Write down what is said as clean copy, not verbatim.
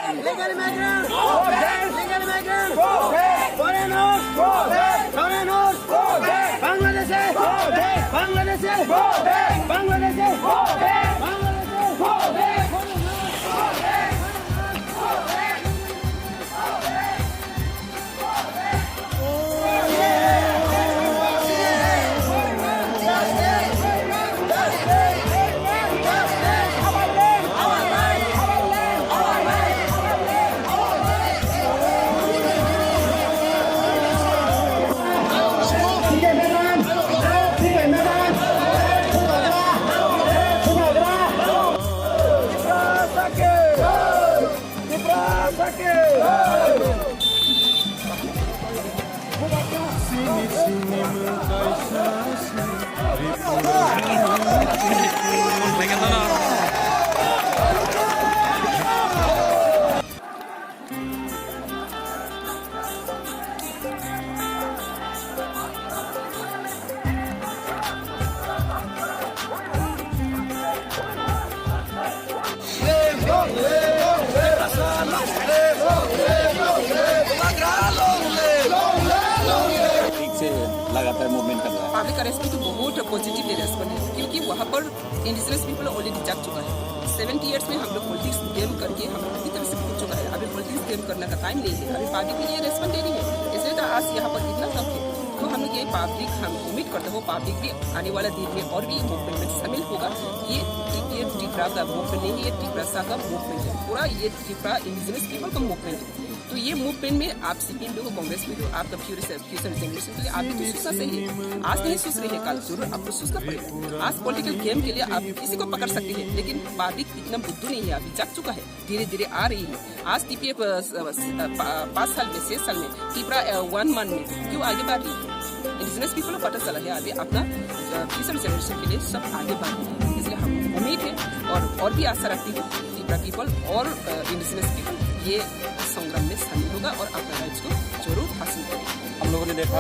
Legal migrants, legal migrants, foreigners, Bangladesh, लगातार movement कर रहा है। पब्लिक का रेस्पॉन्स तो बहुत पॉजिटिवली रेस्पॉन्ड है, क्योंकि वहाँ पर इंडिजिनस पीपल ऑलरेडी जाग चुका है। 70 ईयर्स में हम लोग पॉलिटिक्स गेम करके हम लोग पूरी तरह से भूल चुका है। अभी पॉलिटिक्स गेम करने का टाइम नहीं है। अभी पब्लिक भी ये रेस्पॉन्ड दे रही है, इसलिए तो आज यहाँ पर इतना सब है। तो हम लोग ये पब्लिक हम उम्मीद करते हो पब्लिक भी आने वाला दिन में और भी मूवमेंट में शामिल होगा। ये त्रिपुरा का मूवमेंट नहीं है, ये त्रिपुरा का मूवमेंट है, पूरा ये त्रिपुरा इंडिजिनस पीपल का मूवमेंट है। तो ये मूवमेंट में आप सीपीएम भी हो, कांग्रेस भी हो, आपका फ्यूचर जनरेशन के लिए आप भी तो सोचना चाहिए। आज नहीं सोच रहे हैं, कल जरूर आपको सोचना पड़ेगा। आज पॉलिटिकल गेम के लिए आप किसी को पकड़ सकते हैं, लेकिन पब्लिक इतना बुद्धू नहीं है, अभी जाग चुका है, धीरे धीरे आ रही है। आज टीपीएफ 5 साल में 6 साल में त्रिपुरा 1 मंथ में क्यों आगे बढ़ रही है? इंडिजिनस पीपल को पता चला है अभी अपना फ्यूचर जनरेशन के लिए सब आगे बढ़ रही है। इसलिए हम उम्मीद है और भी आशा रखती हूँ त्रिपुरा पीपल और इंडिजिनस पीपल ये संग्राम में शामिल होगा और अपना राइट्स को जरूर हासिल करेगा। हम लोगों ने देखा